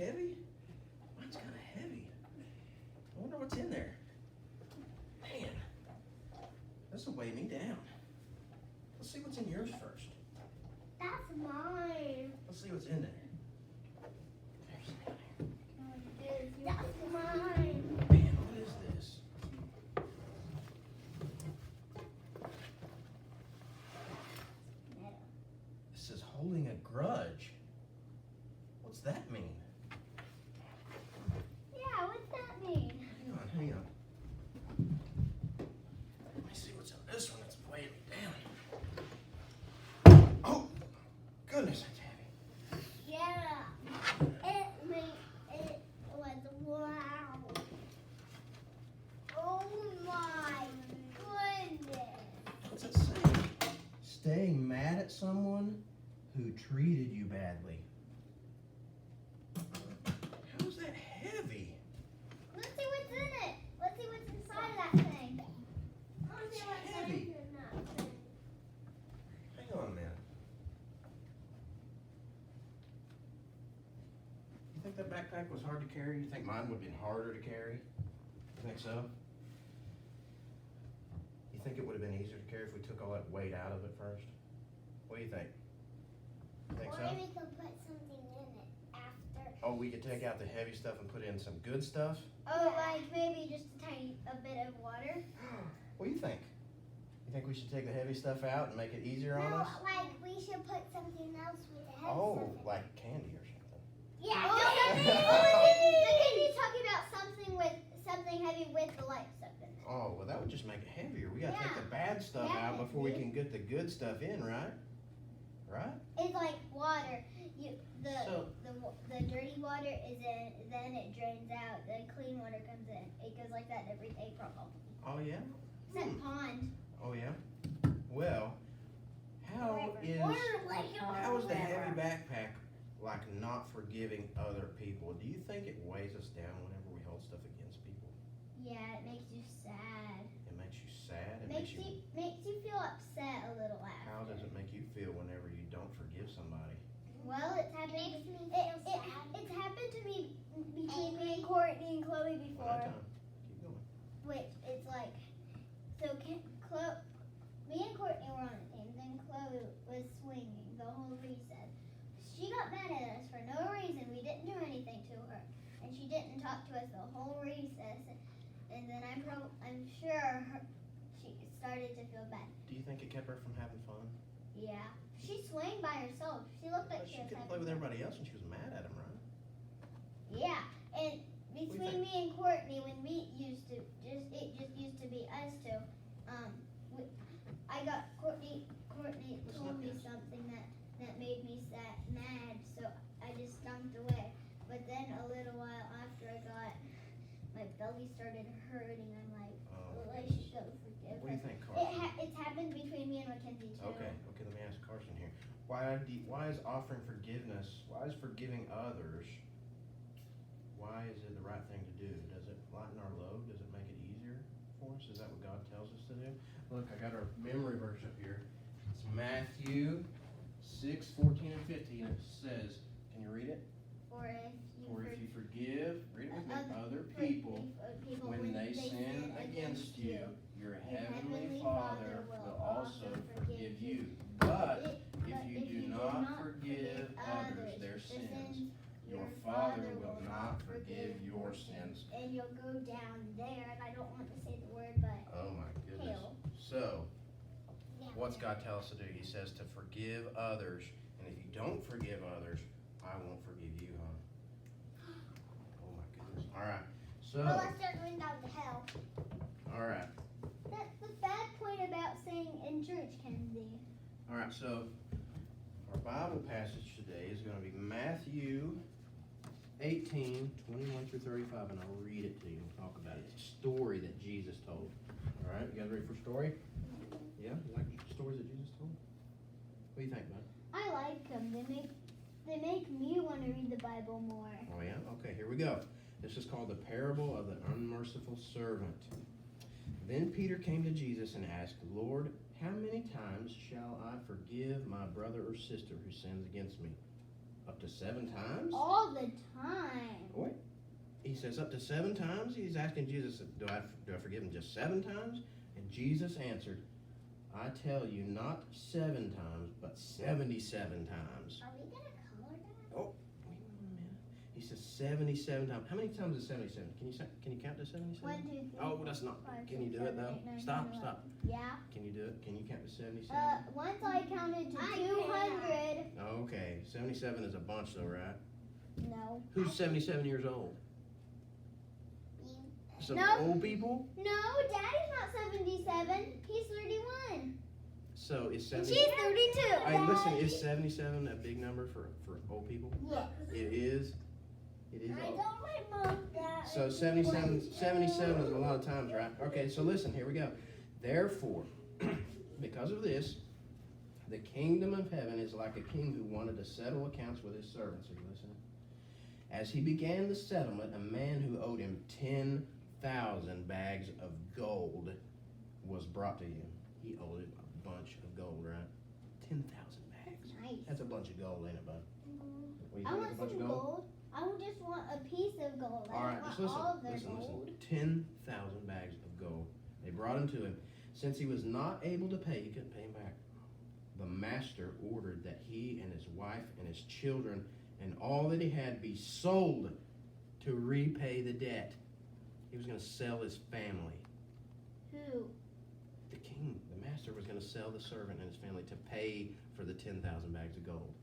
heavy? Mine's kind of heavy. I wonder what's in there. Man, this will weigh me down. Let's see what's in yours first. That's mine. Let's see what's in there. That's mine. Man, what is this? This is holding a grudge. What's that mean? Yeah, what's that mean? Hang on. Let me see what's in this one. It's weighing me down. Oh, goodness, it's heavy. Yeah. It was wow. Oh my goodness. What's it say? Staying mad at someone who treated you badly. How is that heavy? Let's see what's in it. Let's see what's inside of that thing. Let's see what's heavy. in that thing. Hang on a minute. You think that backpack was hard to carry? You think mine would have been harder to carry? You think so? You think it would have been easier to carry if we took all that weight out of it first? What do you think? You think Or so? we could put something in it after. Oh, we could take out the heavy stuff and put in some good stuff? Oh, like maybe just a bit of water. What do you think? You think we should take the heavy stuff out and make it easier on No, us? like we should put something else with the heavy Oh, stuff in. like candy or something. Yeah. Oh, Because you're talking about something heavy with the light stuff in it. Oh, well, that would just make it heavier. We gotta take Yeah. the bad stuff out before we can get the good stuff in, right? Right? It's like water. So- The dirty water is in, then it drains out. The clean water comes in. It goes like that every April. Oh, yeah? Except pond. Oh, yeah? Well, how is the heavy backpack like not forgiving other people? Do you think it weighs us down whenever we hold stuff against people? Yeah, it makes you sad. It makes you sad? It Makes you feel upset a little after. How does it make you feel whenever you don't forgive somebody? Well, it's happened. makes me feel sad. It's happened to me between me and Courtney and Chloe One at a before. time. Keep going. Which it's like, so me and Courtney were on a team. Then Chloe was swinging the whole recess. She got mad at us for no reason. We didn't do anything to her, and she didn't talk to us the whole recess. And then I'm sure she started to feel bad. Do you think it kept her from having fun? Yeah, she swung by herself. She looked like But she she was couldn't having play with fun. everybody else and she was mad at him, right? Yeah, and do you between think? me and Courtney, when we used to it just used to be us two. I got Courtney Listen told up, me guys. something that made me mad, so I just stomped away. But then a little while after my belly started hurting. I'm like, Oh, I goodness. should go forgive What do you her. think, Carson? It's happened between me and Mackenzie too. Okay, let me ask Carson here. Why is offering forgiveness, why is forgiving others, why is it the right thing to do? Does it lighten our load? Does it make it easier for us? Is that what God tells us to do? Look, I got our memory verse up here. It's Matthew 6:14 and 15. It says, can you read it? Or if you For if you forgive, read it with me, other for- people people when they sin against you, your heavenly Father will also forgive you. But if you do not forgive others their sins, your Father will not forgive your sins. And you'll go down there, and I don't want to say the word, but Oh my goodness. hell. So, what's God tell us to do? He says to forgive others, and if you don't forgive others, I won't forgive you, huh? Oh my goodness. Alright, so, Well, let's start going down to hell. alright. That's the bad point about saying in church, Kenzie. Alright, so our Bible passage today is going to be Matthew 18:21 through 35, and I'll read it to you and talk about it. It's a story that Jesus told. Alright, you guys ready for a story? Yeah? You like stories that Jesus told? What do you think, bud? I like them. They make me want to read the Bible more. Oh yeah? Okay, here we go. This is called the parable of the unmerciful servant. Then Peter came to Jesus and asked, Lord, how many times shall I forgive my brother or sister who sins against me? Up to 7 times? All the time. He says up to 7 times. He's asking Jesus, do I forgive him just 7 times? And Jesus answered, I tell you, not 7 times, but 77 times. Are we gonna color that? Oh, wait a minute. He says 77 times. How many times is 77? Can you count to 77? 1, 2, 3. Oh, that's not. 5, Can you 6, do it 7, though? 8, 9, 10, Stop. 11. Stop. Yeah. Can you do it? Can you count to 77? Once I counted to 200. Okay, 77 is a bunch though, right? No. Who's 77 years old? Some No. old people? No, Daddy's not 77. He's 31. So is And 70? she's 32. Hey, listen, is 77 a big number for old people? Yes. It is. It is. I Old. told my mom that. So 77 is a lot of times, right? Okay, so listen, here we go. Therefore, because of this, the kingdom of heaven is like a king who wanted to settle accounts with his servants. Are you listening? As he began the settlement, a man who owed him 10,000 bags of gold was brought to him. He owed him a bunch of gold, right? 10,000 bags. Nice. That's a bunch of gold, ain't it, bud? What, you I think want it's a bunch some of gold. I would just want a piece of gold. I All right, don't just want listen. all of their Listen. gold. 10,000 bags of gold. They brought him to him. Since he was not able to pay, he couldn't pay him back. The master ordered that he and his wife and his children and all that he had be sold to repay the debt. He was going to sell his family. Who? The king, the master, was going to sell the servant and his family to pay for the 10,000 bags of gold.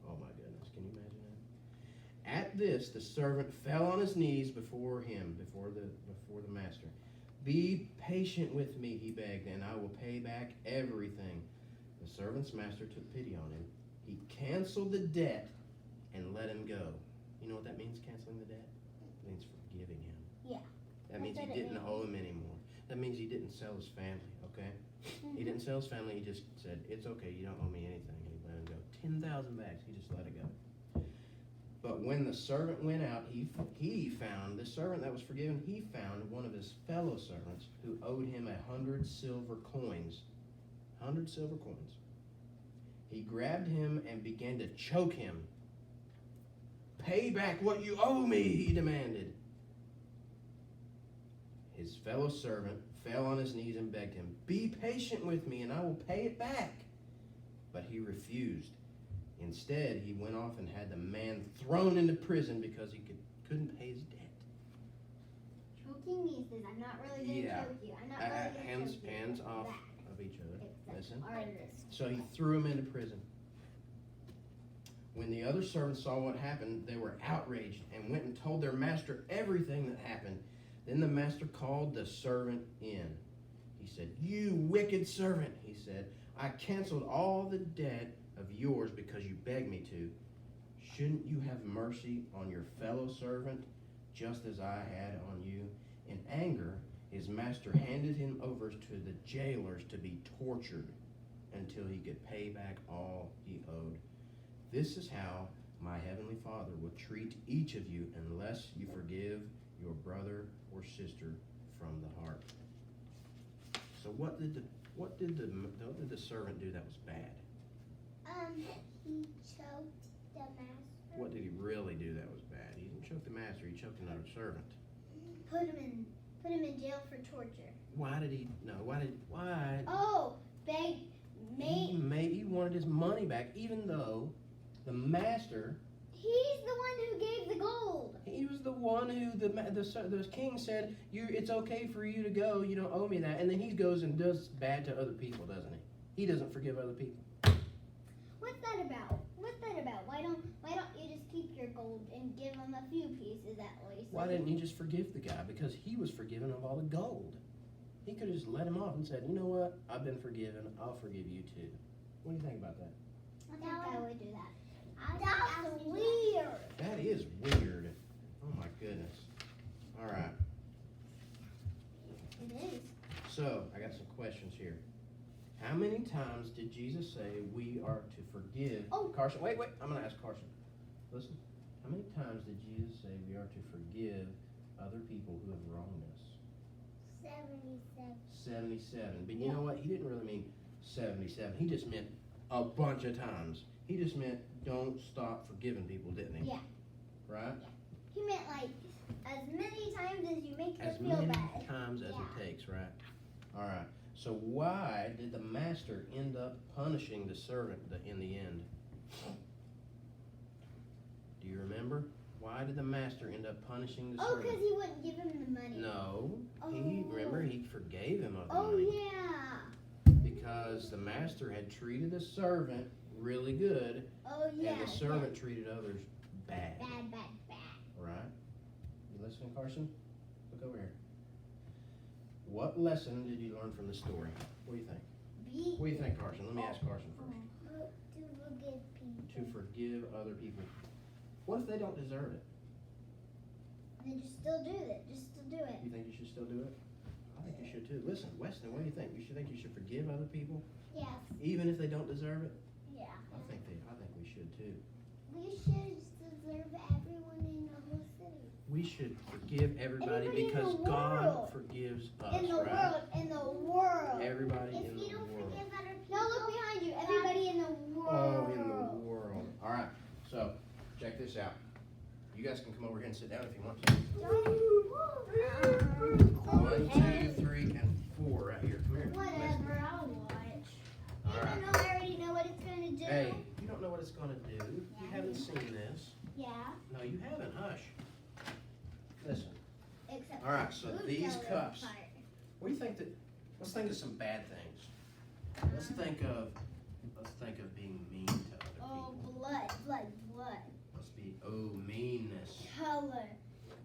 Oh my goodness, can you imagine that? At this, the servant fell on his knees before him, before the master. Be patient with me, he begged, and I will pay back everything. The servant's master took pity on him. He canceled the debt and let him go. You know what that means, canceling the debt? It means forgiving him. Yeah. That means he That's what it didn't means. owe him anymore. That means he didn't sell his family, okay? He didn't sell his family, he just said, it's okay, you don't owe me anything, and he let him go. 10,000 bags, he just let it go. But when the servant went out, he found, the servant that was forgiven, he found one of his fellow servants who owed him 100 silver coins. 100 silver coins. He grabbed him and began to choke him. Pay back what you owe me, he demanded. His fellow servant fell on his knees and begged him, be patient with me and I will pay it back. But he refused. Instead, he went off and had the man thrown into prison because he couldn't pay his debt. Choking means this. I'm not really going to Yeah. choke you. I'm not really going to Hands choke you. hands off That. of each other. Listen. Like this. So he threw him into prison. When the other servants saw what happened, they were outraged and went and told their master everything that happened. Then the master called the servant in. He said, you wicked servant, he said, I canceled all the debt of yours because you begged me to. Shouldn't you have mercy on your fellow servant just as I had on you? In anger, his master handed him over to the jailers to be tortured until he could pay back all he owed. This is how my heavenly Father will treat each of you unless you forgive your brother or sister from the heart. So what did the servant do that was bad? He choked the master. What did he really do that was bad? He didn't choke the master, he choked another servant. Put him in jail for torture. Why? Oh, He wanted his money back, even though the master, he's the one who gave the gold. he was the one who the king said, it's okay for you to go, you don't owe me that. And then he goes and does bad to other people, doesn't he? He doesn't forgive other people. What's that about? Why don't you just keep your gold and give him a few pieces at least? Why didn't he just forgive the guy? Because he was forgiven of all the gold. He could have just let him off and said, you know what? I've been forgiven. I'll forgive you too. What do you think about that? I think I would do that. That's weird. That is weird. Oh my goodness. All right. It is. So, I got some questions here. How many times did Jesus say we are to forgive? Oh. Carson, wait. I'm going to ask Carson. Listen. How many times did Jesus say we are to forgive other people who have wronged us? 77. 77. But you know what? He didn't really mean 77. He just meant a bunch of times. He just meant don't stop forgiving people, didn't he? Yeah. Right? He meant like as many times as you make her As feel many bad. times as Yeah. it takes, right? All right. So why did the master end up punishing the servant in the end? Do you remember? Why did the master end up punishing the Oh, servant? because he wouldn't give him the money. No, Oh. he forgave him of the Oh money yeah. because the master had treated the servant really good, Oh yeah. and the servant treated others bad. Bad. Right? You listening, Carson? Look over here. What lesson did you learn from the story? What do you think? What do you think, Carson? Let me ask Carson first. To forgive people. To forgive other people. What if they don't deserve it? Then just still do it. Just still do it. You think you should still do it? I think you should too. Listen, Weston, what do you think? You should forgive other people, Yes. even if they don't deserve it? Yeah. I think we should too. We should deserve everyone in the whole city. We should forgive everybody Everybody in because the God world. forgives us, In the right? world. In the world. Everybody If in you the don't world. forgive other people. No, look behind you. Everybody in the world. Oh, in the world. All right. So, check this out. You guys can come over here and sit down if you want to. 1, 2, 3, and 4 right here. Come here. Whatever, I'll watch. All Even right. though I already know what it's gonna do. Hey, you don't know what it's gonna do. You haven't seen this. Yeah. No, you haven't. Hush. Listen. Except All right. for So the food these coloring cups. part. What do you think that? Let's think of some bad things. Let's think of being mean to other Oh, people. blood. Let's be meanness. Color.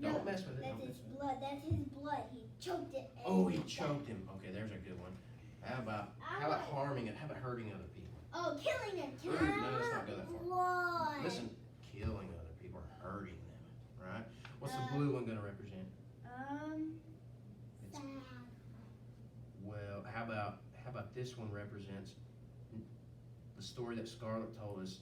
Don't No, mess with it. That's Don't his mess with it. blood. That's his blood. He choked it. and Oh, he died. choked him. Okay, there's a good one. How about harming it? How about hurting other people? Oh, killing him. Ooh, no, let's not go that far. Blood. Listen, killing other people or hurting them, right? What's the Um, blue one gonna represent? It's- Sad. Well, how about this one represents the story that Scarlett told us,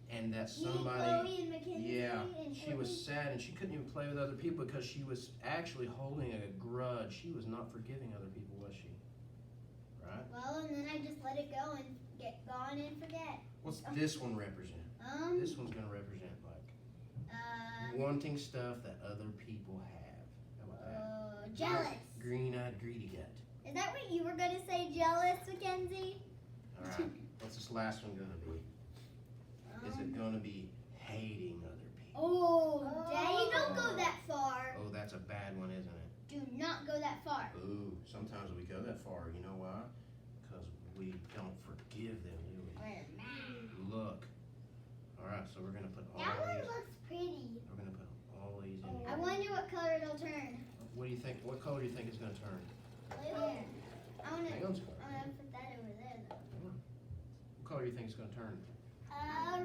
and that somebody, Chloe and Mackenzie yeah, and she was Courtney. sad and she couldn't even play with other people because she was actually holding a grudge. She was not forgiving other people, was she? Right? Well, and then I just let it go and get gone and forget. What's this one represent? This one's gonna represent like wanting stuff that other people have. How about that? Jealous. Green-eyed greedy gut. Is that what you were gonna say, jealous, Mackenzie? All right. What's this last one gonna be? Is it gonna be hating other people? Oh, Daddy, don't go that far. Oh, that's a bad one, isn't it? Do not go that far. Ooh, sometimes we go that far. You know why? Because we don't forgive them, do we? We're mad. Look. All right, so we're gonna put all That one these. looks pretty. We're gonna put all these in I here. wonder what color it'll turn. What do you think? What color do you think it's gonna turn? Here. I wanna Hang on, Scarlett. put that over there though. What color do you think it's gonna turn?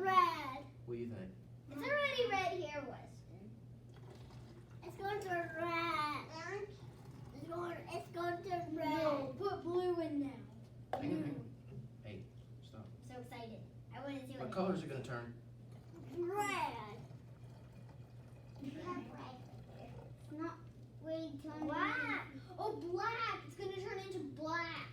Red. What do you think? It's already red here, Weston. It's going to red. It's going to red. No, put blue in now. Hang on. Hey, stop. I'm so excited. I want to see What what color is it gonna turn? red. You have red. It's not really turning. Black. Oh, black. It's going to turn into black.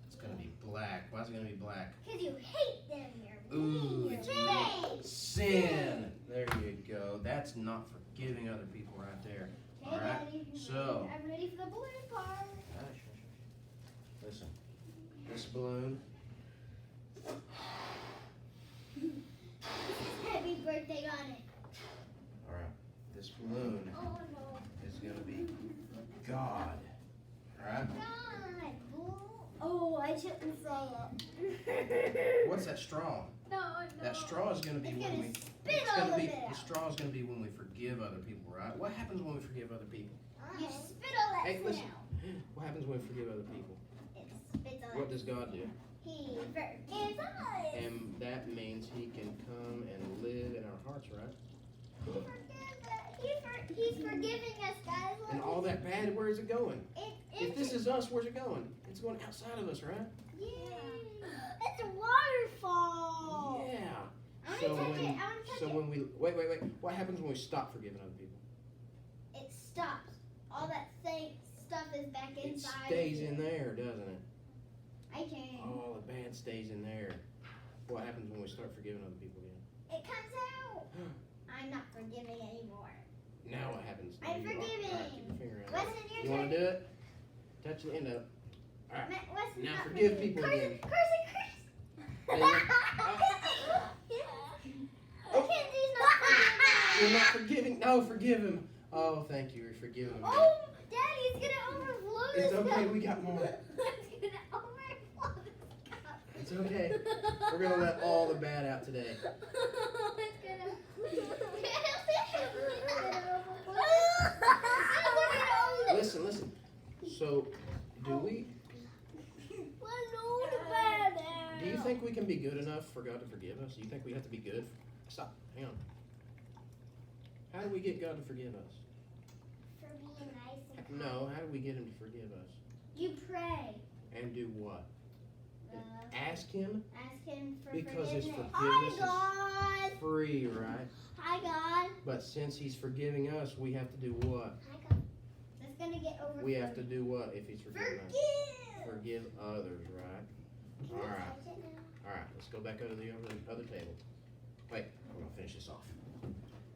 It's gonna be black. Why is it gonna be black? Because you hate them. You're Ooh, mean. it's Red. Sin. There you go. That's not forgiving other people right there. Okay, All right. Daddy. So. I'm ready for the blue part. Hush, hush, hush. Listen, this balloon. Happy birthday on it. All right. This balloon Oh no. is gonna be God. All right. God. Oh, I shouldn't throw up. What's that straw? No. That straw is gonna be It's when gonna we. spit It's all gonna of be. it The out. straw is gonna be when we forgive other people, right? What happens when we forgive other people? You spit all that Hey, shit listen. out. What happens when we forgive other people? It spits all What that. does God do? He forgives us. And that means He can come and live in our hearts, right? He's forgiving us, guys. Look, And all that bad, where is it going? If it's this is us, where's it going? It's going outside of us, right? yeah. It's a waterfall. Yeah. I want So to touch when- it. I want to touch So it. when we wait, what happens when we stop forgiving other people? It stops. All that same stuff is back It inside. stays in there, doesn't it? I can. All the bad stays in there. What happens when we start forgiving other people again? It comes out. I'm not forgiving anymore. Now what happens? I'm You are- forgiving. all right, keep your finger out. Weston, your You turn. want to do it? Touch the end of it. All right. Weston's Now not forgive forgiving. people Carson, again. Carson. Oh. Mackenzie's not forgiving. You're not forgiving. No, forgive him. Oh, thank you. You're forgiving him. Oh, Daddy, it's gonna overflow It's this okay. cup. We got more. It's gonna overflow this cup. It's okay. We're gonna let all the bad out today. Listen, listen. So, do you think we can be good enough for God to forgive us? Do you think we have to be good? Stop. Hang on. How do we get God to forgive us? For being nice and kind. No, how do we get Him to forgive us? You pray. And do what? Uh, Ask Him? ask him for Because His forgiveness. forgiveness Hi, God. is free, right? Hi, God. But since He's forgiving us, we have to do what? Hi, God. It's gonna get overflowed. We have to do what if He's forgiving us? Forgive. Forgive others, right? Can All I right. touch it now? All right, let's go back over to the other table. Wait, I'm gonna finish this off.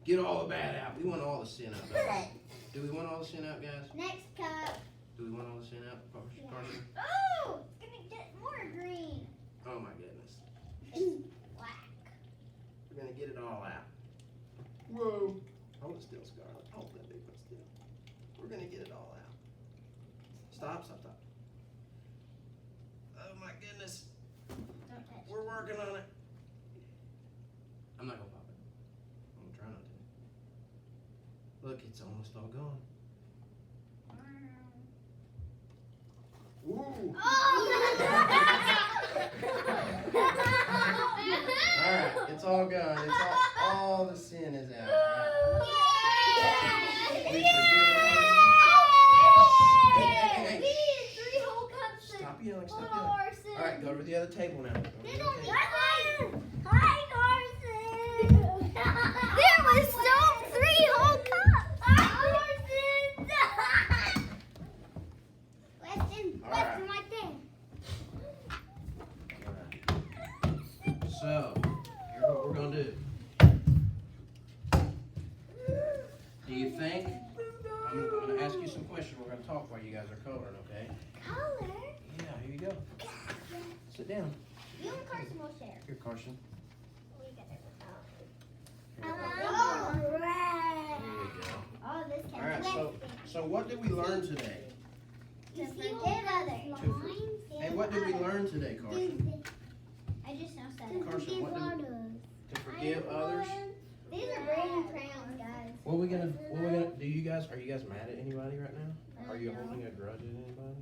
Get all the bad out. We want all the sin out. Don't we? Do we want all the sin out, guys? Next cup. Do we want all the sin out, Yeah. Carson? Oh, it's gonna get more green. Oh my goodness. It's black. We're gonna get it all out. Whoa. Hold it still, Scarlett. Hold that big one still. We're gonna get it all out. Stop, stop, stop. Oh my goodness. Don't touch. We're working on it. I'm not gonna pop it. I'm gonna try not to. Look, it's almost all gone. Woo! Alright, it's all gone. It's all the sin is out. We forgive We need 3 whole cups of Stop yelling, stop little yelling. Carson. Alright, go to the other table now. Go to the They other don't table. need Hi, Carson. There was 3 whole cups. Hi, Carson. Weston, All right. Weston, right there. So, here's what we're gonna do. Do you think, I'm gonna ask you some questions, we're gonna talk while you guys are coloring, okay? Color. Yeah, here you go. Sit down. You and Carson will share. Here, Carson. We got it. Here we go. Oh, Here red. we go. Oh, this counts. Alright, so what did we learn today? To forgive others. Hey, what did we learn today, Carson? I just now said it. Carson, what did to forgive others? These are brain crayons, guys. What are we gonna, are you guys mad at anybody right now? Are you holding a grudge at anybody?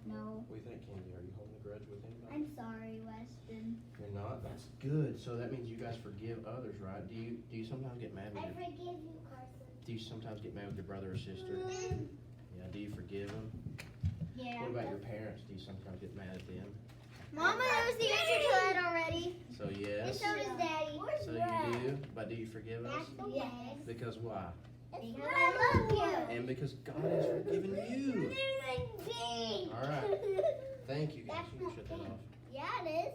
No. What do you think, Kenzie? Are you holding a grudge with anybody? I'm sorry, Weston. You're not? That's good. So that means you guys forgive others, right? Do you sometimes get mad with I your, forgive you, Carson. do you sometimes get mad with your brother or sister? Yeah, do you forgive them? Yeah. What about your parents? Do you sometimes get mad at them? Mama knows the answer to that already. So And yes. so does Daddy. So you do, but do you forgive us? Yes. Because why? Because I love you. And because God has forgiven you. All All right. Thank you guys. You can shut that off. Yeah, it is.